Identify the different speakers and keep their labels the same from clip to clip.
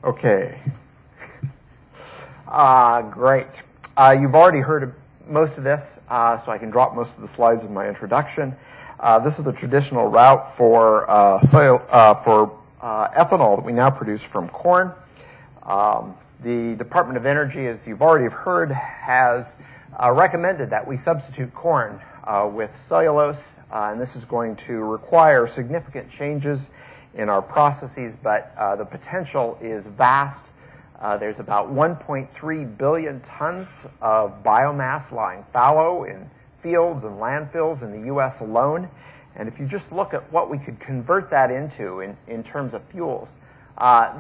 Speaker 1: Okay. Great. You've already heard most of this, so I can drop most of the slides in my introduction. This is the traditional route for ethanol that we now produce from corn. The Department of Energy, as you've already heard, has recommended that we substitute corn with cellulose, and this is going to require significant changes in our processes, but the potential is vast. There's about 1.3 billion tons of biomass lying fallow in fields and landfills in the U.S. alone. And if you just look at what we could convert that into in terms of fuels,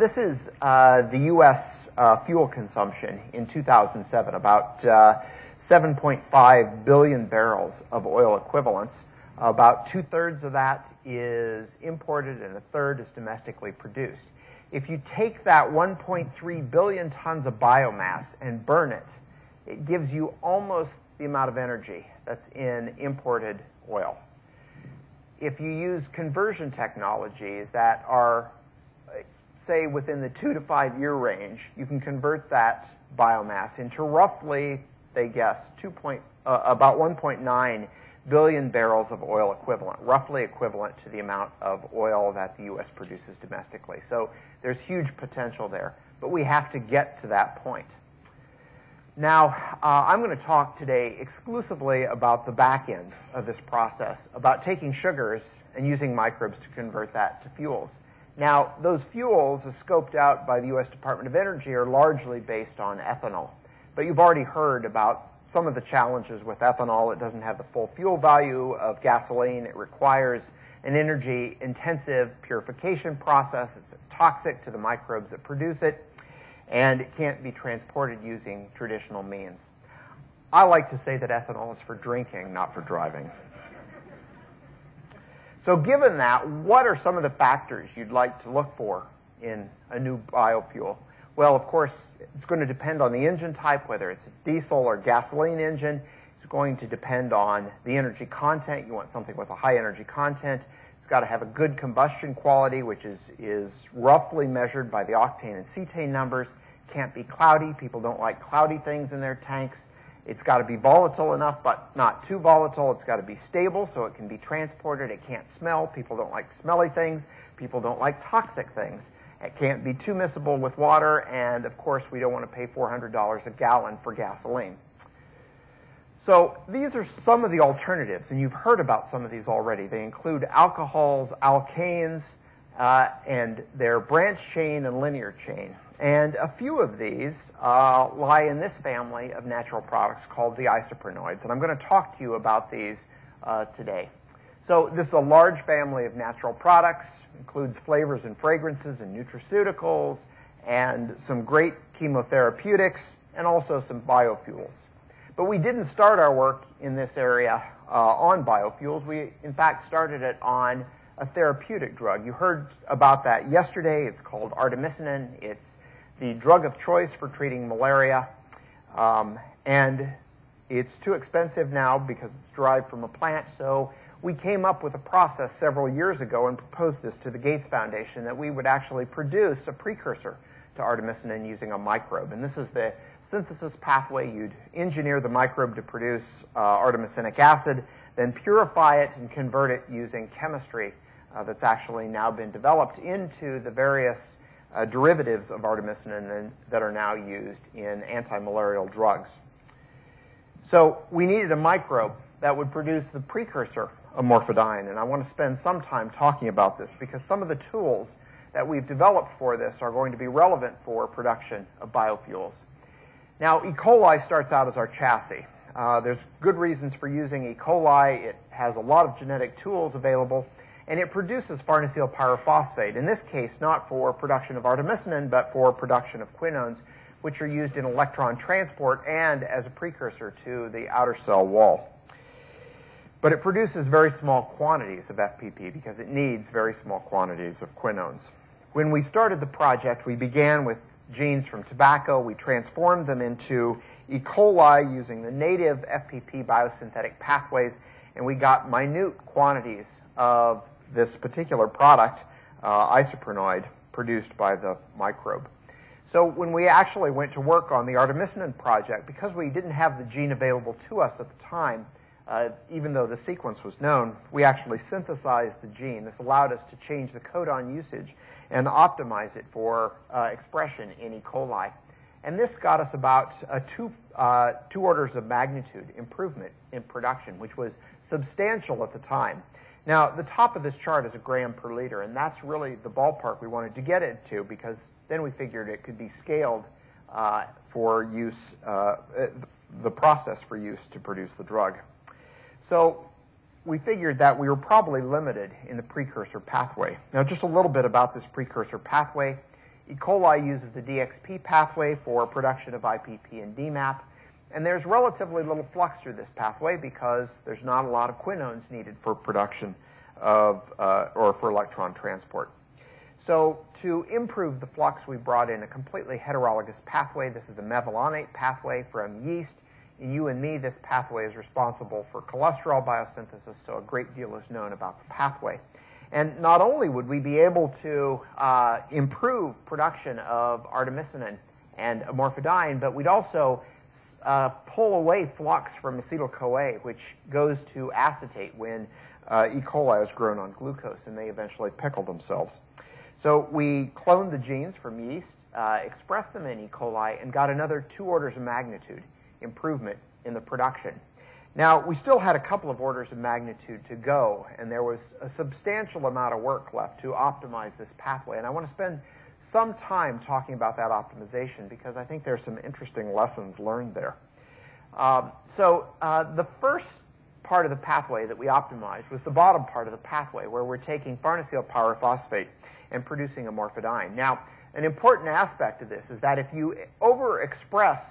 Speaker 1: this is the U.S. Fuel consumption in 2007, about 7.5 billion barrels of oil equivalents. About 2/3 of that is imported and 1/3 is domestically produced. If you take that 1.3 billion tons of biomass and burn it, it gives you almost the amount of energy that's in imported oil. If you use conversion technologies that are, say, within the 2 to 5 year range, you can convert that biomass into roughly, they guess, about 1.9 billion barrels of oil equivalent, roughly equivalent to the amount of oil that the U.S. produces domestically. So there's huge potential there, but we have to get to that point. Now, I'm going to talk today exclusively about the back end of this process, about taking sugars and using microbes to convert that to fuels. Now, those fuels, as scoped out by the U.S. Department of Energy, are largely based on ethanol. But you've already heard about some of the challenges with ethanol. It doesn't have the full fuel value of gasoline. It requires an energy-intensive purification process. It's toxic to the microbes that produce it, and it can't be transported using traditional means. I like to say that ethanol is for drinking, not for driving. So given that, what are some of the factors you'd like to look for in a new biofuel? Well, of course, it's going to depend on the engine type, whether it's a diesel or gasoline engine. It's going to depend on the energy content. You want something with a high energy content. It's got to have a good combustion quality, which is roughly measured by the octane and cetane numbers. Can't be cloudy. People don't like cloudy things in their tanks. It's got to be volatile enough, but not too volatile. It's got to be stable so it can be transported. It can't smell. People don't like smelly things. People don't like toxic things. It can't be too miscible with water, and of course we don't want to pay $400 a gallon for gasoline. So these are some of the alternatives, and you've heard about some of these already. They include alcohols, alkanes, and their branch chain and linear chain. And a few of these lie in this family of natural products called the isoprenoids, and I'm going to talk to you about these today. So this is a large family of natural products, includes flavors and fragrances and nutraceuticals, and some great chemotherapeutics, and also some biofuels. But we didn't start our work in this area on biofuels. We, in fact, started it on a therapeutic drug. You heard about that yesterday. It's called artemisinin. It's the drug of choice for treating malaria, and it's too expensive now because it's derived from a plant, so we came up with a process several years ago and proposed this to the Gates Foundation that we would actually produce a precursor to artemisinin using a microbe. And this is the synthesis pathway. You'd engineer the microbe to produce artemisinic acid, then purify it and convert it using chemistry that's actually now been developed into the various derivatives of artemisinin that are now used in anti-malarial drugs. So we needed a microbe that would produce the precursor of morphidyne, and I want to spend some time talking about this because some of the tools that we've developed for this are going to be relevant for production of biofuels. Now, E. coli starts out as our chassis. There's good reasons for using E. coli. It has a lot of genetic tools available, and it produces farnesyl pyrophosphate, in this case not for production of artemisinin, but for production of quinones, which are used in electron transport and as a precursor to the outer cell wall. But it produces very small quantities of FPP because it needs very small quantities of quinones. When we started the project, we began with genes from tobacco. We transformed them into E. coli using the native FPP biosynthetic pathways, and we got minute quantities of this particular product, isoprenoid, produced by the microbe. So when we actually went to work on the artemisinin project, because we didn't have the gene available to us at the time, even though the sequence was known, we actually synthesized the gene. This allowed us to change the codon usage and optimize it for expression in E. coli. And this got us about two orders of magnitude improvement in production, which was substantial at the time. Now, the top of this chart is a gram per liter, and that's really the ballpark we wanted to get it to, because then we figured it could be scaled for use, the process for use to produce the drug. So we figured that we were probably limited in the precursor pathway. Now, just a little bit about this precursor pathway. E. coli uses the DXP pathway for production of IPP and DMAP, and there's relatively little flux through this pathway because there's not a lot of quinones needed for production of, or for electron transport. So to improve the flux, we brought in a completely heterologous pathway. This is the mevalonate pathway from yeast. In you and me, this pathway is responsible for cholesterol biosynthesis, so a great deal is known about the pathway. And not only would we be able to improve production of artemisinin and amorphidine, but we'd also pull away flux from acetyl-CoA, which goes to acetate when E. coli is grown on glucose, and they eventually pickle themselves. So we cloned the genes from yeast, expressed them in E. coli, and got another 2 orders of magnitude improvement in the production. Now, we still had a couple of orders of magnitude to go, and there was a substantial amount of work left to optimize this pathway. And I want to spend some time talking about that optimization because I think there's some interesting lessons learned there. The first part of the pathway that we optimized was the bottom part of the pathway, where we're taking farnesyl pyrophosphate and producing amorphidine. Now, an important aspect of this is that if you overexpress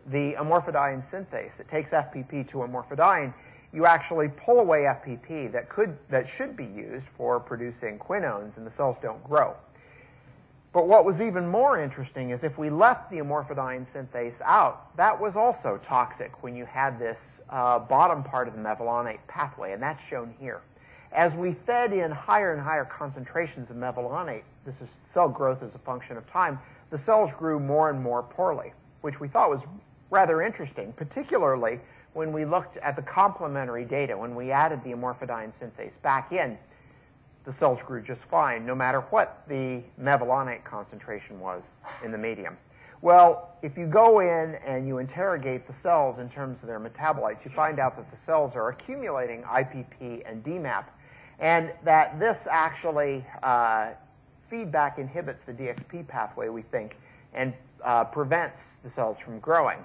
Speaker 1: the amorphidine synthase that takes FPP to amorphidine, you actually pull away FPP that should be used for producing quinones, and the cells don't grow. But what was even more interesting is if we left the amorphidine synthase out, that was also toxic when you had this bottom part of the mevalonate pathway, and that's shown here. As we fed in higher and higher concentrations of mevalonate, this is cell growth as a function of time, the cells grew more and more poorly, which we thought was rather interesting, particularly when we looked at the complementary data. When we added the amorphidine synthase back in, the cells grew just fine, no matter what the mevalonate concentration was in the medium. Well, if you go in and you interrogate the cells in terms of their metabolites, you find out that the cells are accumulating IPP and DMAP, and that this actually feedback inhibits the DXP pathway, we think, and prevents the cells from growing.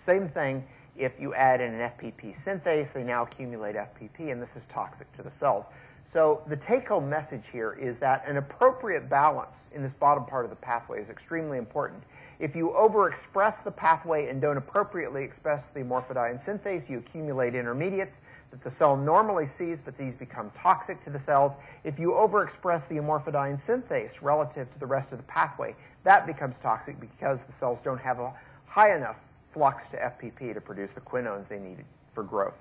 Speaker 1: Same thing if you add in an FPP synthase, they now accumulate FPP, and this is toxic to the cells. So the take-home message here is that an appropriate balance in this bottom part of the pathway is extremely important. If you overexpress the pathway and don't appropriately express the amorphidine synthase, you accumulate intermediates that the cell normally sees, but these become toxic to the cells. If you overexpress the amorphidine synthase relative to the rest of the pathway, that becomes toxic because the cells don't have a high enough flux to FPP to produce the quinones they need for growth.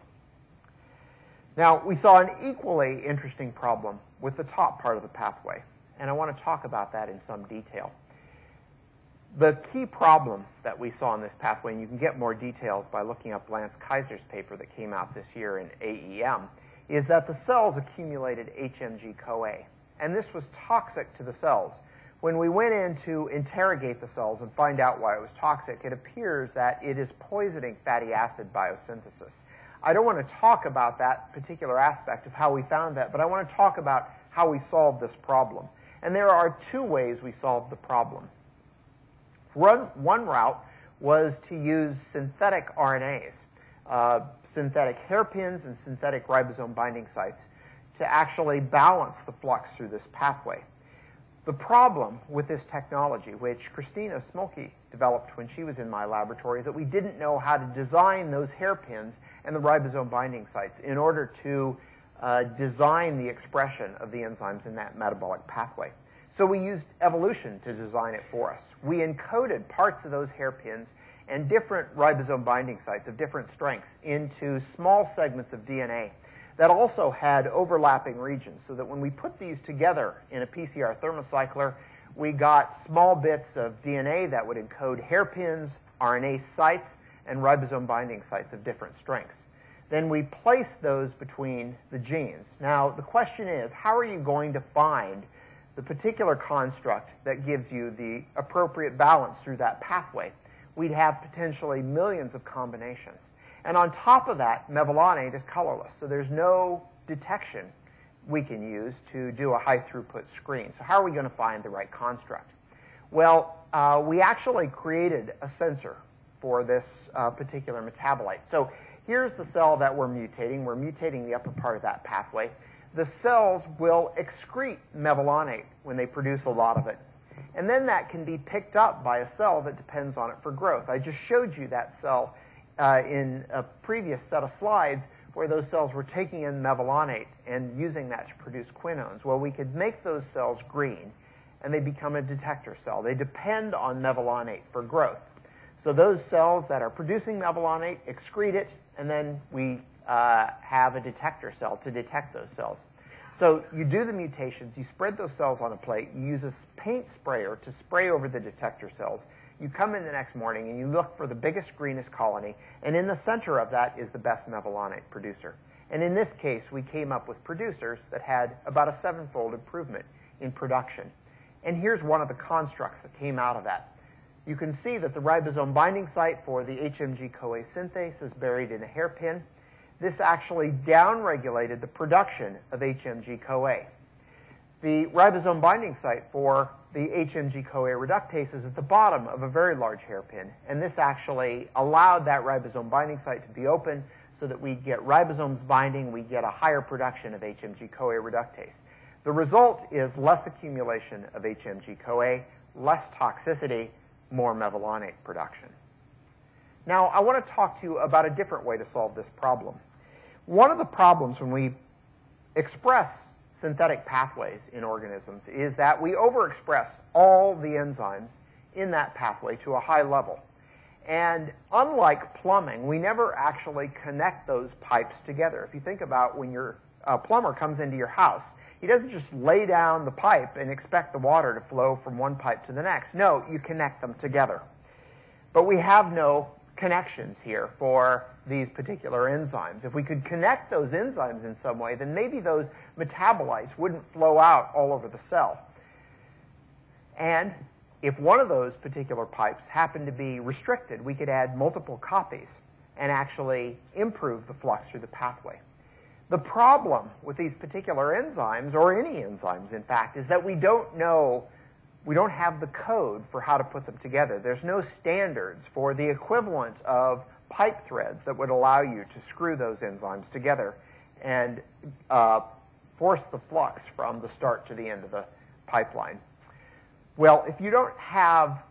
Speaker 1: Now, we saw an equally interesting problem with the top part of the pathway, and I want to talk about that in some detail. The key problem that we saw in this pathway, and you can get more details by looking up Lance Kaiser's paper that came out this year in AEM, is that the cells accumulated HMG-CoA, and this was toxic to the cells. When we went in to interrogate the cells and find out why it was toxic, it appears that it is poisoning fatty acid biosynthesis. I don't want to talk about that particular aspect of how we found that, but I want to talk about how we solved this problem. And there are 2 ways we solved the problem. One route was to use synthetic RNAs, synthetic hairpins and synthetic ribosome binding sites, to actually balance the flux through this pathway. The problem with this technology, which Christina Smolke developed when she was in my laboratory, is that we didn't know how to design those hairpins and the ribosome binding sites in order to design the expression of the enzymes in that metabolic pathway. So we used evolution to design it for us. We encoded parts of those hairpins and different ribosome binding sites of different strengths into small segments of DNA that also had overlapping regions, so that when we put these together in a PCR thermocycler, we got small bits of DNA that would encode hairpins, RNA sites, and ribosome binding sites of different strengths. Then we place those between the genes. Now, the question is, how are you going to find the particular construct that gives you the appropriate balance through that pathway? We'd have potentially millions of combinations. And on top of that, mevalonate is colorless, so there's no detection we can use to do a high-throughput screen. So how are we going to find the right construct? Well, we actually created a sensor for this particular metabolite. So here's the cell that we're mutating. We're mutating the upper part of that pathway. The cells will excrete mevalonate when they produce a lot of it. And then that can be picked up by a cell that depends on it for growth. I just showed you that cell in a previous set of slides where those cells were taking in mevalonate and using that to produce quinones. Well, we could make those cells green, and they become a detector cell. They depend on mevalonate for growth. So those cells that are producing mevalonate excrete it, and then we have a detector cell to detect those cells. So you do the mutations, you spread those cells on a plate, you use a paint sprayer to spray over the detector cells. You come in the next morning and you look for the biggest, greenest colony, and in the center of that is the best mevalonate producer. And in this case, we came up with producers that had about a 7-fold improvement in production. And here's one of the constructs that came out of that. You can see that the ribosome binding site for the HMG-CoA synthase is buried in a hairpin. This actually downregulated the production of HMG-CoA. The ribosome binding site for the HMG-CoA reductase is at the bottom of a very large hairpin, and this actually allowed that ribosome binding site to be open so that we get ribosomes binding, we get a higher production of HMG-CoA reductase. The result is less accumulation of HMG-CoA, less toxicity, more mevalonate production. Now, I want to talk to you about a different way to solve this problem. One of the problems when we express synthetic pathways in organisms is that we overexpress all the enzymes in that pathway to a high level. And unlike plumbing, we never actually connect those pipes together. If you think about when your plumber comes into your house, he doesn't just lay down the pipe and expect the water to flow from one pipe to the next. No, you connect them together. But we have no connections here for these particular enzymes. If we could connect those enzymes in some way, then maybe those metabolites wouldn't flow out all over the cell. And if one of those particular pipes happened to be restricted, we could add multiple copies and actually improve the flux through the pathway. The problem with these particular enzymes, or any enzymes in fact, is that we don't have the code for how to put them together. There's no standards for the equivalent of pipe threads that would allow you to screw those enzymes together and force the flux from the start to the end of the pipeline. Well, if you don't have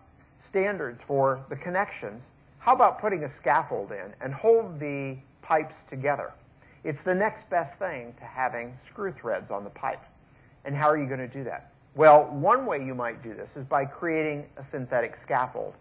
Speaker 1: standards for the connections, how about putting a scaffold in and hold the pipes together? It's the next best thing to having screw threads on the pipe. And how are you going to do that? Well, one way you might do this is by creating a synthetic scaffold.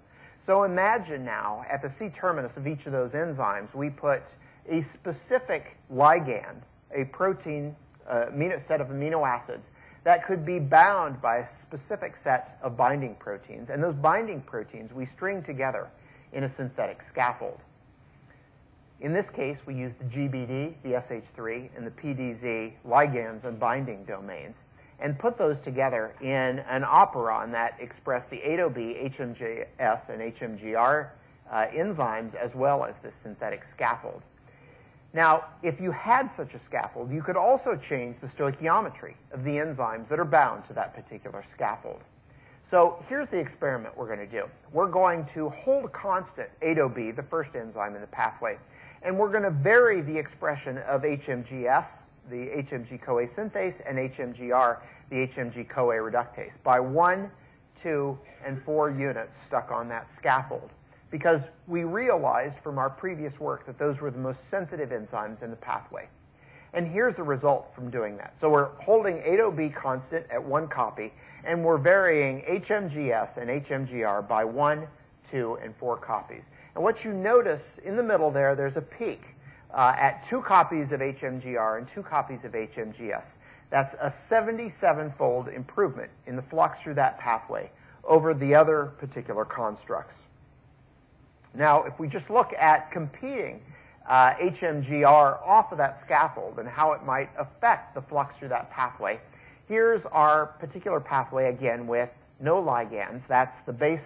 Speaker 1: So imagine now, at the C-terminus of each of those enzymes, we put a specific ligand, a protein, set of amino acids, that could be bound by a specific set of binding proteins. And those binding proteins we string together in a synthetic scaffold. In this case, we use the GBD, the SH3, and the PDZ ligands and binding domains, and put those together in an operon that express the 8OB, HMGS, and HMGR enzymes, as well as this synthetic scaffold. Now, if you had such a scaffold, you could also change the stoichiometry of the enzymes that are bound to that particular scaffold. So here's the experiment we're going to do. We're going to hold constant 8OB, the first enzyme in the pathway, and we're going to vary the expression of HMGS, the HMG-CoA synthase, and HMGR, the HMG-CoA reductase, by 1, 2, and 4 units stuck on that scaffold, because we realized from our previous work that those were the most sensitive enzymes in the pathway. And here's the result from doing that. So we're holding 8OB constant at 1 copy, and we're varying HMGS and HMGR by 1, 2, and 4 copies. And what you notice in the middle there's a peak at 2 copies of HMGR and 2 copies of HMGS. That's a 77-fold improvement in the flux through that pathway over the other particular constructs. Now, if we just look at competing HMGR off of that scaffold and how it might affect the flux through that pathway, here's our particular pathway again with no ligands. That's the base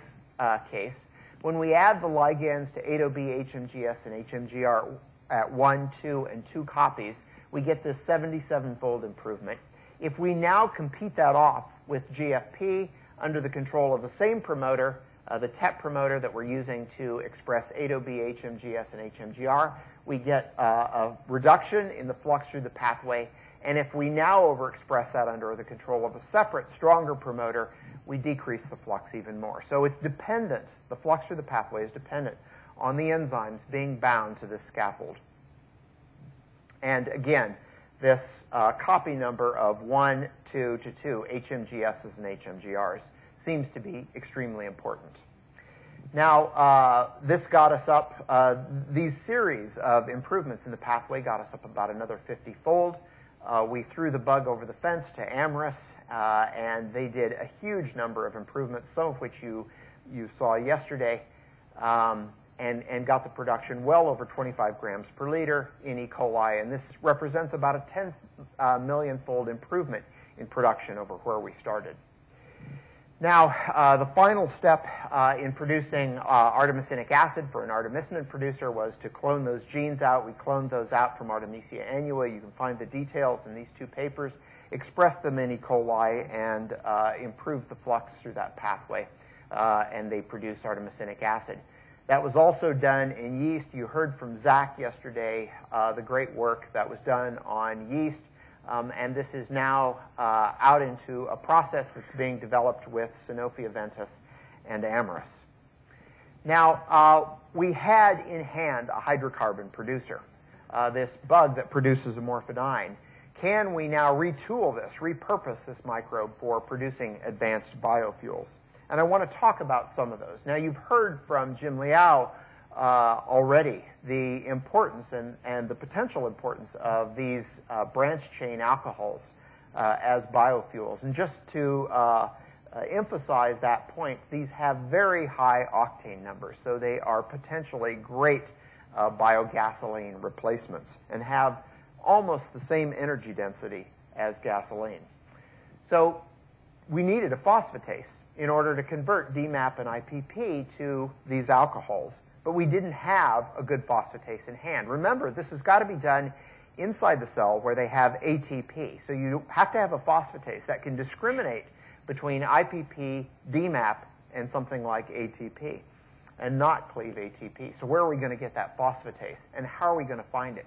Speaker 1: case. When we add the ligands to 8OB, HMGS, and HMGR at 1, 2, and 2 copies, we get this 77-fold improvement. If we now compete that off with GFP under the control of the same promoter, the TEP promoter that we're using to express 8OB, HMGS, and HMGR, we get a reduction in the flux through the pathway. And if we now overexpress that under the control of a separate, stronger promoter, we decrease the flux even more. So it's dependent, the flux through the pathway is dependent on the enzymes being bound to this scaffold. And again, this copy number of 1, 2 to 2, HMGSs and HMGRs, seems to be extremely important. Now, this got us up, these series of improvements in the pathway got us up about another 50-fold. We threw the bug over the fence to Amyris, and they did a huge number of improvements, some of which you saw yesterday, and got the production well over 25 grams per liter in E. coli. And this represents about a 10 million-fold improvement in production over where we started. Now, the final step in producing artemisinic acid for an artemisinin producer was to clone those genes out. We cloned those out from Artemisia annua. You can find the details in these 2 papers. Expressed them in E. coli and improved the flux through that pathway, and they produced artemisinic acid. That was also done in yeast. You heard from Zach yesterday the great work that was done on yeast. And this is now out into a process that's being developed with Sanofi Aventis and Amyris. Now, we had in hand a hydrocarbon producer, this bug that produces amorphidine. Can we now retool this, repurpose this microbe for producing advanced biofuels? And I want to talk about some of those. Now, you've heard from Jim Liao already the importance and the potential importance of these branched chain alcohols as biofuels. And just to emphasize that point, these have very high octane numbers, so they are potentially great biogasoline replacements and have almost the same energy density as gasoline. So we needed a phosphatase in order to convert DMAP and IPP to these alcohols. But we didn't have a good phosphatase in hand. Remember, this has got to be done inside the cell where they have ATP. So you have to have a phosphatase that can discriminate between IPP, DMAP, and something like ATP, and not cleave ATP. So where are we going to get that phosphatase, and how are we going to find it?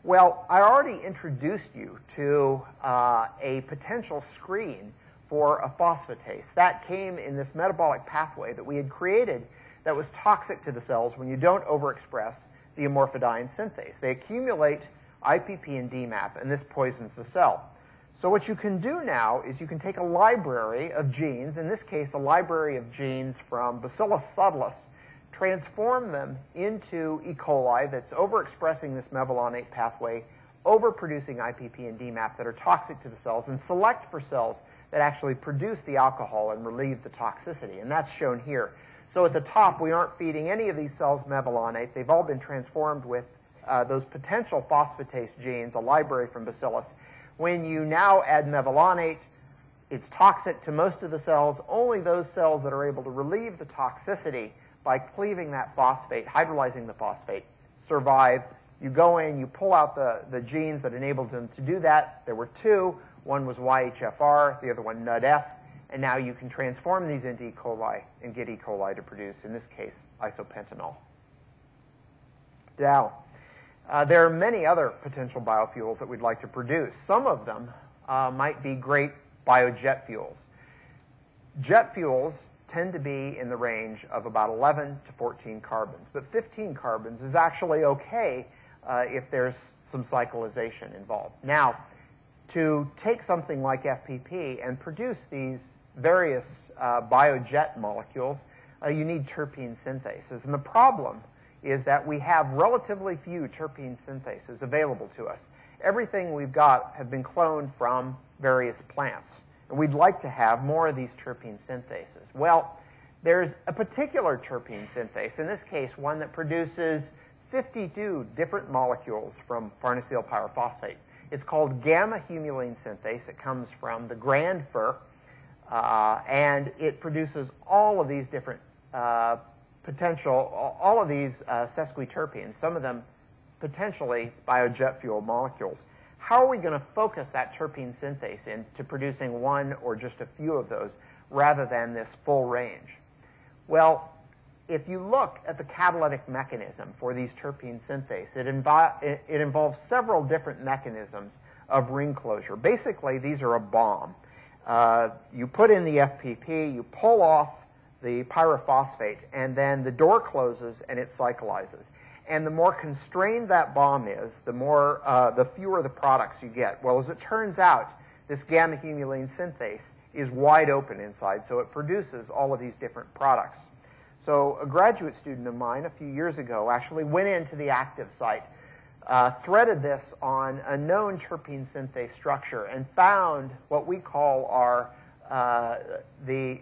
Speaker 1: Well, I already introduced you to a potential screen for a phosphatase. That came in this metabolic pathway that we had created that was toxic to the cells when you don't overexpress the amorphidine synthase. They accumulate IPP and DMAP, and this poisons the cell. So what you can do now is you can take a library of genes, in this case a library of genes from Bacillus subtilis, transform them into E. coli that's overexpressing this mevalonate pathway, overproducing IPP and DMAP that are toxic to the cells, and select for cells that actually produce the alcohol and relieve the toxicity. And that's shown here. So at the top, we aren't feeding any of these cells mevalonate. They've all been transformed with those potential phosphatase genes, a library from Bacillus. When you now add mevalonate, it's toxic to most of the cells. Only those cells that are able to relieve the toxicity by cleaving that phosphate, hydrolyzing the phosphate, survive. You go in, you pull out the genes that enabled them to do that. There were 2. One was YHFR, the other one NUDF. And now you can transform these into E. coli and get E. coli to produce, in this case, isopentanol. Now, there are many other potential biofuels that we'd like to produce. Some of them might be great biojet fuels. Jet fuels tend to be in the range of about 11 to 14 carbons, but 15 carbons is actually okay if there's some cyclization involved. Now, to take something like FPP and produce these various biojet molecules, you need terpene synthases. And the problem is that we have relatively few terpene synthases available to us. everything we've got have been cloned from various plants. And we'd like to have more of these terpene synthases. Well, there's a particular terpene synthase, in this case, one that produces 52 different molecules from farnesyl pyrophosphate. It's called gamma-humulene synthase. It comes from the grand fir, and it produces all of these different all of these sesquiterpenes, some of them potentially biojet fuel molecules. How are we going to focus that terpene synthase into producing one or just a few of those rather than this full range? Well, if you look at the catalytic mechanism for these terpene synthase, it involves several different mechanisms of ring closure. Basically, these are a bomb. You put in the FPP, you pull off the pyrophosphate, and then the door closes and it cyclizes. And the more constrained that bomb is, the fewer the products you get. Well, as it turns out, this gamma-humulene synthase is wide open inside, so it produces all of these different products. So a graduate student of mine a few years ago actually went into the active site, threaded this on a known terpene synthase structure, and found what we call our the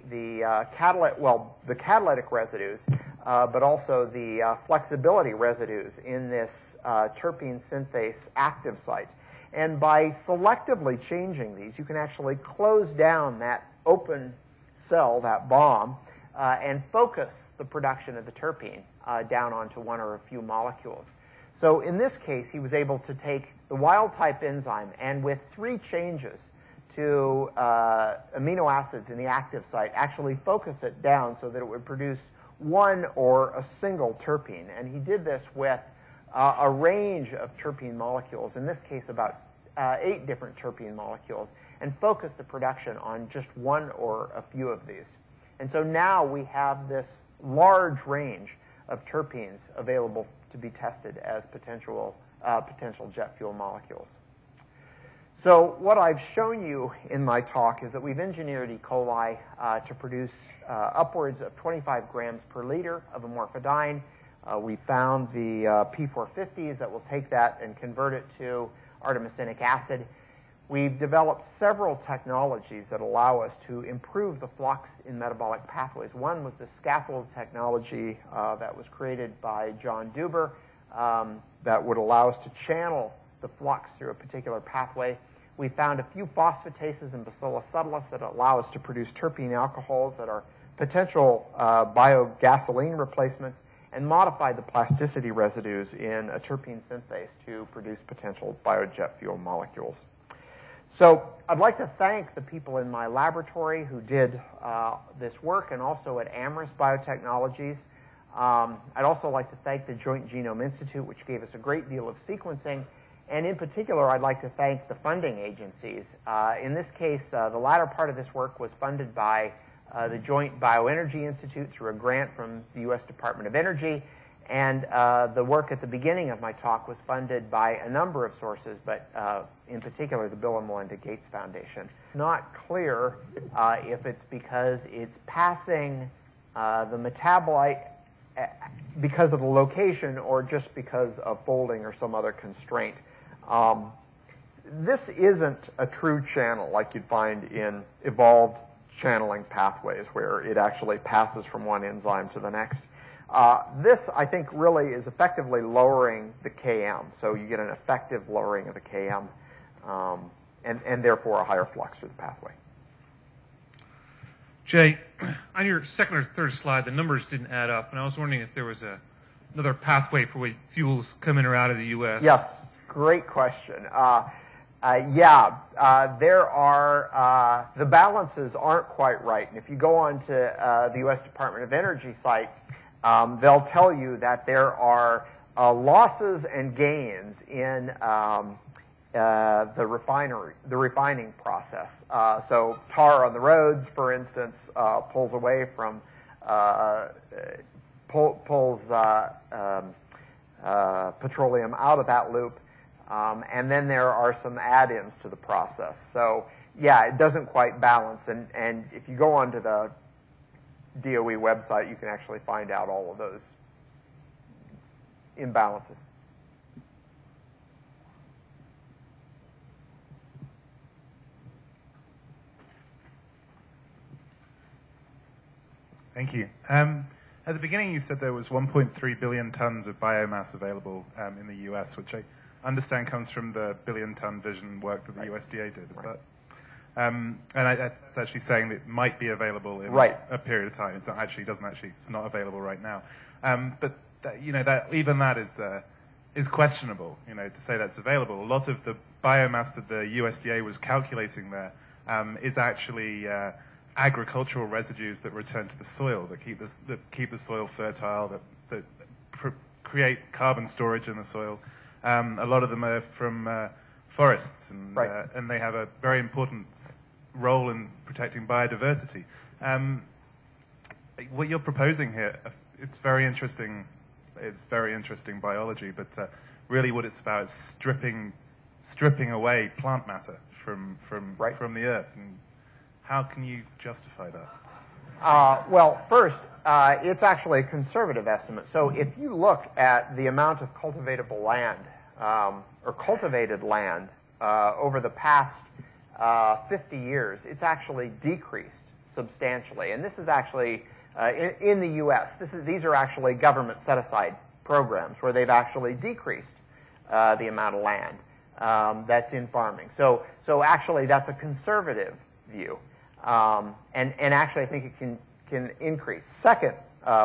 Speaker 1: catalytic residues, but also the flexibility residues in this terpene synthase active site. And by selectively changing these, you can actually close down that open cell, that bomb, and focus the production of the terpene down onto one or a few molecules. So in this case, he was able to take the wild-type enzyme and with 3 changes to amino acids in the active site, actually focus it down so that it would produce one or a single terpene. And he did this with a range of terpene molecules, in this case about 8 different terpene molecules, and focus the production on just one or a few of these. And so now we have this large range of terpenes available to be tested as potential jet fuel molecules. So what I've shown you in my talk is that we've engineered E. coli to produce upwards of 25 grams per liter of amorphidine. We found the P450s that will take that and convert it to artemisinic acid. We've developed several technologies that allow us to improve the flux in metabolic pathways. One was the scaffold technology that was created by John Duber that would allow us to channel the flux through a particular pathway. We found a few phosphatases in Bacillus subtilis that allow us to produce terpene alcohols that are potential biogasoline replacements, and modified the plasticity residues in a terpene synthase to produce potential biojet fuel molecules. So I'd like to thank the people in my laboratory who did this work, and also at Amyris Biotechnologies. I'd also like to thank the Joint Genome Institute, which gave us a great deal of sequencing. And in particular, I'd like to thank the funding agencies. In this case, the latter part of this work was funded by the Joint Bioenergy Institute through a grant from the U.S. Department of Energy. And the work at the beginning of my talk was funded by a number of sources, but in particular the Bill and Melinda Gates Foundation. Not clear if it's because it's passing the metabolite because of the location or just because of folding or some other constraint. This isn't a true channel like you'd find in evolved channeling pathways where it actually passes from one enzyme to the next. This, I think, really is effectively lowering the Km. So you get an effective lowering of the Km and therefore a higher flux through the pathway.
Speaker 2: Jay, on your second or third slide, the numbers didn't add up, and I was wondering if there was another pathway for when fuels come in or out of the U.S.
Speaker 1: Yes, great question. There are, the balances aren't quite right. And if you go on to the U.S. Department of Energy site, they'll tell you that there are losses and gains in the refining process. So tar on the roads, for instance, pulls away from, pulls petroleum out of that loop. And then there are some add-ins to the process. So yeah, it doesn't quite balance. And if you go onto the DOE website, you can actually find out all of those imbalances.
Speaker 3: Thank you. At the beginning, you said there was 1.3 billion tons of biomass available in the U.S., which I understand comes from the billion-ton vision work that the USDA did. Is that? And it's actually saying that it might be available in a period of time. It's not available right now. But even that is questionable. To say that's available. A lot of the biomass that the USDA was calculating there is actually agricultural residues that return to the soil, that keep the soil fertile, that create carbon storage in the soil. A lot of them are from forests, and they have a very important role in protecting biodiversity. What you're proposing here, it's very interesting. It's very interesting biology, but really what it's about is stripping away plant matter from the earth. And how can you justify that?
Speaker 1: Well, first, it's actually a conservative estimate. So if you look at the amount of cultivatable land, or cultivated land, over the past 50 years, it's actually decreased substantially. And this is actually, in the U.S., these are actually government set-aside programs where they've actually decreased the amount of land that's in farming. So actually, that's a conservative view. And actually, I think it can increase. Second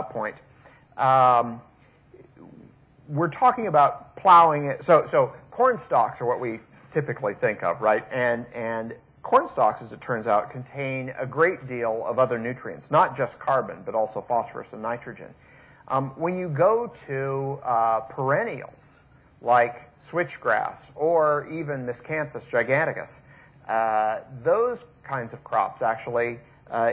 Speaker 1: point, we're talking about plowing it. So corn stalks are what we typically think of, right? And corn stalks, as it turns out, contain a great deal of other nutrients, not just carbon, but also phosphorus and nitrogen. When you go to perennials like switchgrass or even Miscanthus giganticus, those kinds of crops actually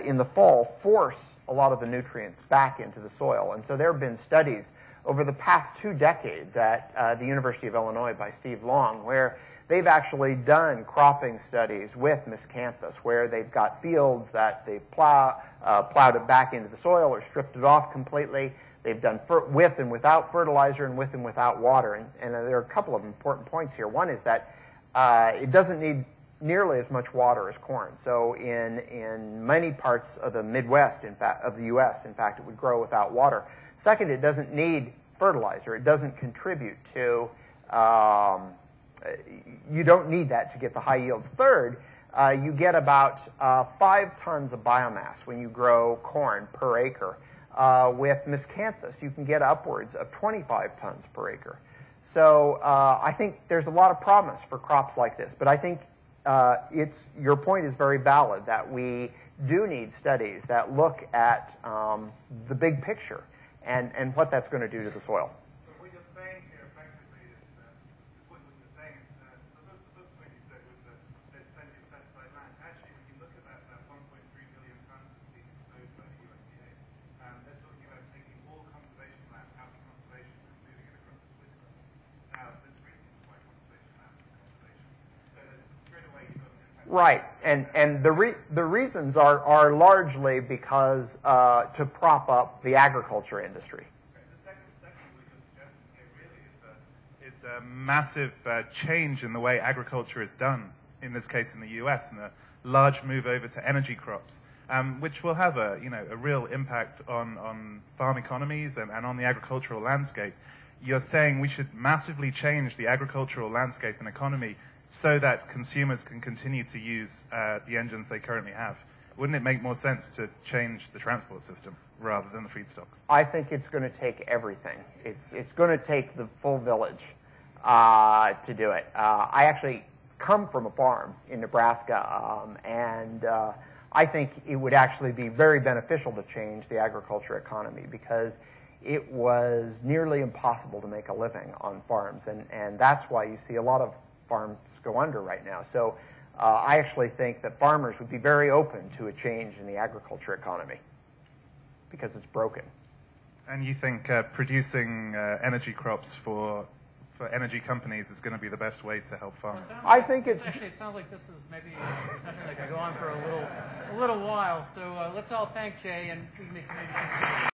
Speaker 1: in the fall force a lot of the nutrients back into the soil. And so there have been studies over the past 2 decades at the University of Illinois by Steve Long where they've actually done cropping studies with Miscanthus where they've got fields that they've plowed it back into the soil or stripped it off completely. They've done with and without fertilizer and with and without water. And there are a couple of important points here. One is that it doesn't need nearly as much water as corn. So in many parts of the Midwest, in fact, of the U.S., in fact, it would grow without water. Second, it doesn't need fertilizer. It doesn't contribute to, you don't need that to get the high yields. Third, you get about 5 tons of biomass when you grow corn per acre. With Miscanthus, you can get upwards of 25 tons per acre. So I think there's a lot of promise for crops like this. But I think your point is very valid that we do need studies that look at the big picture and what that's going to do to the soil.
Speaker 3: So what you're saying here effectively is what you're saying is the first point you said was that there's plenty of set-aside land. Actually, when you look at that 1.3 billion tons that's being proposed by the USDA, they're talking about taking all conservation land out of conservation and moving it across the switch. Now, there's reasons why conservation land is conservation. So there's straight away you've got an impact.
Speaker 1: Right, and the reasons are largely because to prop up the agriculture industry.
Speaker 3: Okay. The second what you're suggesting here really is a massive change in the way agriculture is done, in this case in the U.S., and a large move over to energy crops, which will have a real impact on farm economies and on the agricultural landscape. You're saying we should massively change the agricultural landscape and economy so that consumers can continue to use the engines they currently have. Wouldn't it make more sense to change the transport system rather than the feedstocks?
Speaker 1: I think it's going to take everything. It's going to take the full village to do it. I actually come from a farm in Nebraska, and I think it would actually be very beneficial to change the agriculture economy because it was nearly impossible to make a living on farms, and that's why you see a lot of farms go under right now. So I actually think that farmers would be very open to a change in the agriculture economy because it's broken.
Speaker 3: And you think producing energy crops for energy companies is going to be the best way to help farmers?
Speaker 1: I think it's
Speaker 4: actually, it sounds like this is maybe something that could go on for a little while. So let's all thank Jay, and we can maybe continue.